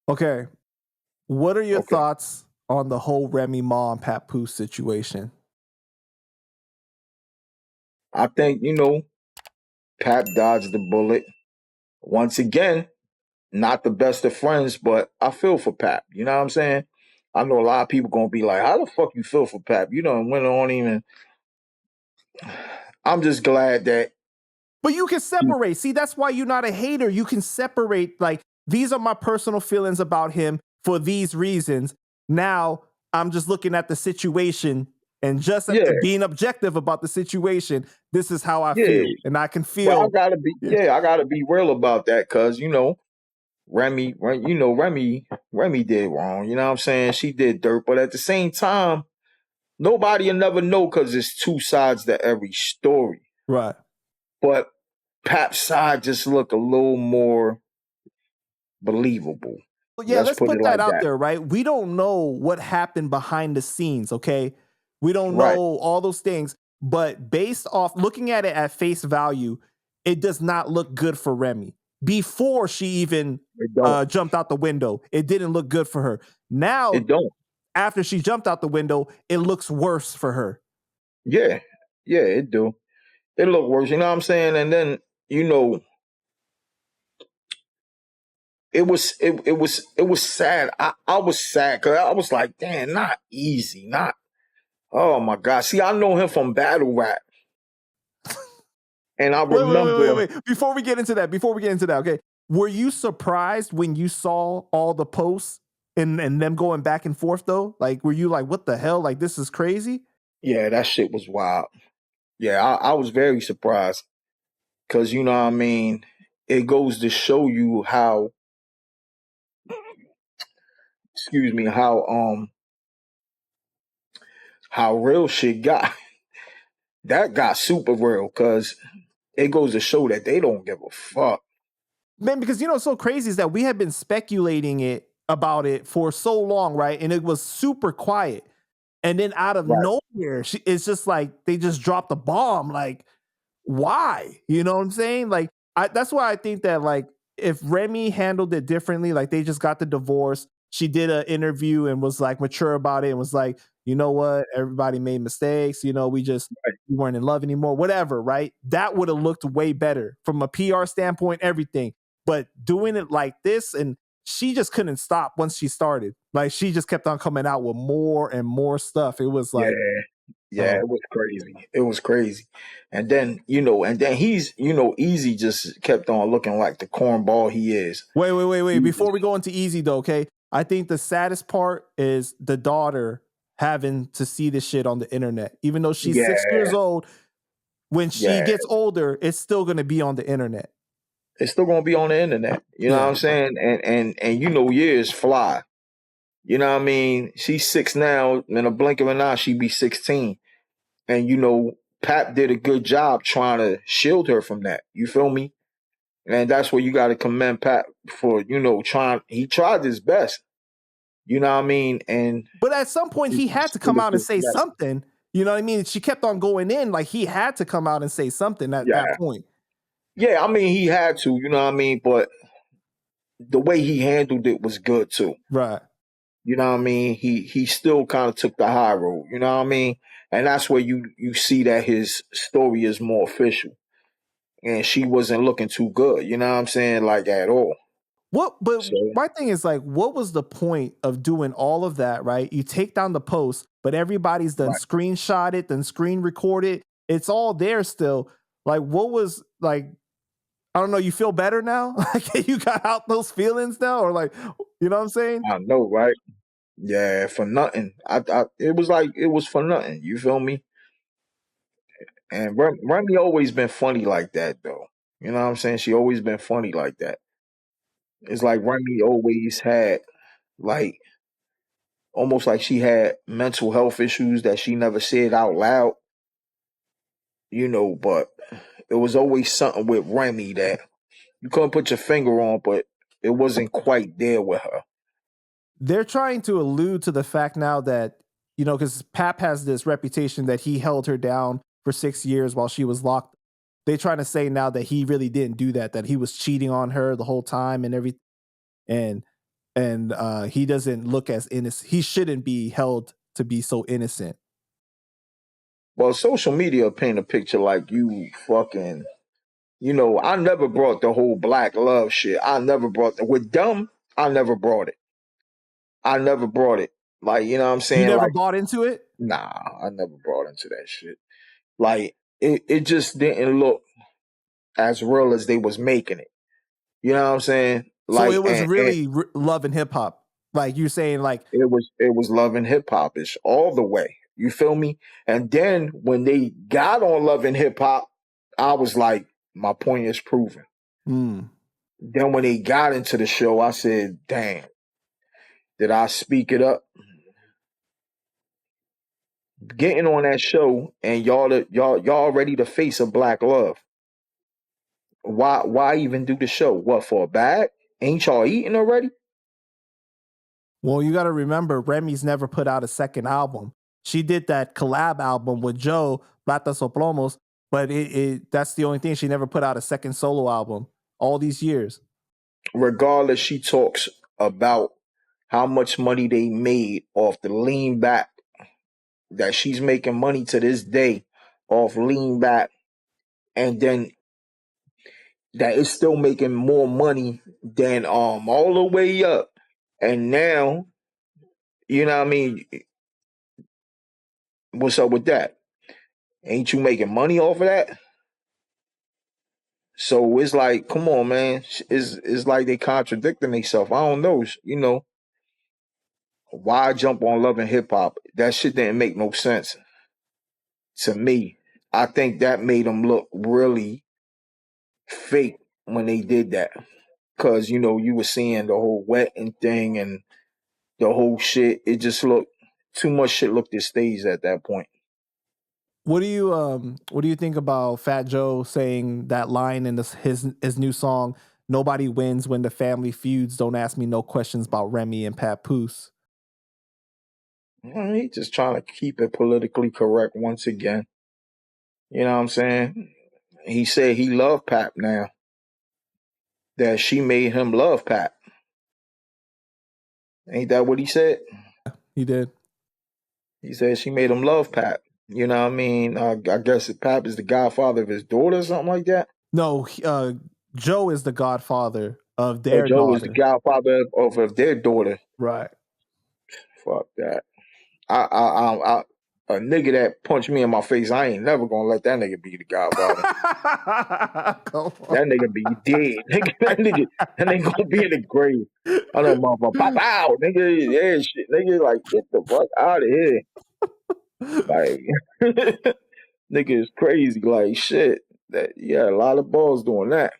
Okay. What are your Okay. thoughts on the whole Remy Ma and Papoose situation? I think, Pap dodged the bullet. Once again, not the best of friends, but I feel for Pap. You know what I'm saying? I know a lot of people gonna be like, how the fuck you feel for Pap? You know, and went on even. I'm just glad that But you can separate. See, that's why you're not a hater. You can separate, like, these are my personal feelings about him for these reasons. Now I'm just looking at the situation and just yeah, being objective about the situation. This is how I yeah. feel. And I can But feel. I gotta be real about that, cause Remy did wrong. You know what I'm saying? She did dirt, but at the same time, nobody will never know because there's two sides to every story. Right. But Pap's side just look a little more believable. Well, yeah, Let's let's put it put that like out that. there, right? We don't know what happened behind the scenes, okay? We don't know Right. all those things, but based off looking at it at face value, it does not look good for Remy. Before she even It don't. jumped out the window, it didn't look good for her. Now, It don't. after she jumped out the window, it looks worse for her. Yeah. Yeah, it do. It look worse. You know what I'm saying? And then, you know, it was sad. I was sad because I was like, damn, not easy. Not oh my God. See, I know him from battle rap. And I remember Wait. Before we get into that, okay. Were you surprised when you saw all the posts and them going back and forth though? Like, were you like, what the hell? Like, this is crazy? yeah, that shit was wild. Yeah, I was very surprised. Cause you know what I mean, it goes to show you how excuse me, how real shit got. That got super real because it goes to show that they don't give a fuck. Man, because you know, what's so crazy is that we have been speculating about it for so long, right? And it was super quiet. And then out of Right. nowhere, it's just like they just dropped a bomb. Like, why? You know what I'm saying? Like, that's why I think that, like, if Remy handled it differently, like they just got the divorce, she did an interview and was like mature about it and was like, you know what, everybody made mistakes. You know, we weren't in love anymore. Whatever, right? That would have looked way better from a PR standpoint. Everything, but doing it like this, and she just couldn't stop once she started. Like she just kept on coming out with more and more stuff. It was Yeah. like, Yeah, oh, it was crazy. It was crazy. And then he's, Easy just kept on looking like the cornball he is. wait. He Before we go into easy though, okay. I think the saddest part is the daughter having to see this shit on the internet. Even though she's Yeah, 6 years old, when she yeah. gets older, it's still gonna be on the internet. It's still gonna be on the internet. You know what Yeah. I'm saying? And years fly. You know what I mean? She's 6 now, in a blink of an eye, she'd be 16. And Pap did a good job trying to shield her from that. You feel me? And that's where you gotta commend Pap for, he tried his best. You know what I mean? And But at some point, it's he had to still come a out and good say lesson. something. You know what I mean? She kept on going in. Like he had to come out and say something at that Yeah. point. Yeah, I mean he had to, you know what I mean? But the way he handled it was good too. Right. You know what I mean? He still kind of took the high road, you know what I mean? And that's where you see that his story is more official. And she wasn't looking too good, you know what I'm saying? Like at all. But So my thing is like, what was the point of doing all of that, right? You take down the post, but everybody's done right. screenshot it, then screen record it. It's all there still. Like, what was like, I don't know, you feel better now? Like you got out those feelings now? Or like, you know what I'm saying? I know, right? Yeah, for nothing. It was like it was for nothing. You feel me? And Remy always been funny like that though. You know what I'm saying? She always been funny like that. It's like Remy always had like almost like she had mental health issues that she never said out loud, but it was always something with Remy that you couldn't put your finger on, but it wasn't quite there with her. They're trying to allude to the fact now that, because Pap has this reputation that he held her down for 6 years while she was locked. they trying to say now that he really didn't do that, that he was cheating on her the whole time and everything, and he doesn't look as innocent. He shouldn't be held to be so innocent. Well, social media paint a picture like you fucking. I never brought the whole black love shit. I never brought with them. I never brought it. I never brought it. Like, you know what I'm You saying? never Like, bought into it? nah, I never brought into that shit. Like, it just didn't look as real as they was making it. You know what I'm saying? So Like, it was and really love and hip hop. Like you're saying, like it was love and hip hop ish all the way. You feel me? And then when they got on love and hip hop, I was like, my point is proven. Then when they got into the show, I said, damn, did I speak it up? Getting on that show and y'all ready to face a black love. Why even do the show? What, for a bag? Ain't y'all eating already? Well, you got to remember, Remy's never put out a second album. She did that collab album with Joe, Plata Soplomos, but that's the only thing. She never put out a second solo album all these years. Regardless, she talks about how much money they made off the lean back, that she's making money to this day off lean back, and then that is still making more money than all the way up. And now, you know what I mean? What's up with that? Ain't you making money off of that? So it's like, come on, man. It's like they contradicting themselves. I don't know. Why jump on Love and Hip Hop? That shit didn't make no sense to me. I think that made them look really fake when they did that. Cause you were seeing the whole wetting thing and the whole shit. It just looked too much shit looked staged at that point. What do you think about Fat Joe saying that line in his new song, "Nobody wins when the family feuds. Don't ask me no questions about Remy and Papoose." He just trying to keep it politically correct once again. You know what I'm saying? He said he loved Pap now. That she made him love Pap. Ain't that what he said? He did. He said she made him love Pap. You know what I mean? I guess Pap is the godfather of his daughter or something like that. No, Joe is the godfather of Or their Joe is the daughter. godfather of their daughter. Right. Fuck that. A nigga that punched me in my face, I ain't never gonna let that nigga be the godfather. That nigga be dead. that nigga gonna be in the grave. I know, motherfucker. Pop out, nigga. Yeah, shit. Nigga, like, get the fuck out of here. Like, nigga is crazy. Like, shit. A lot of balls doing that.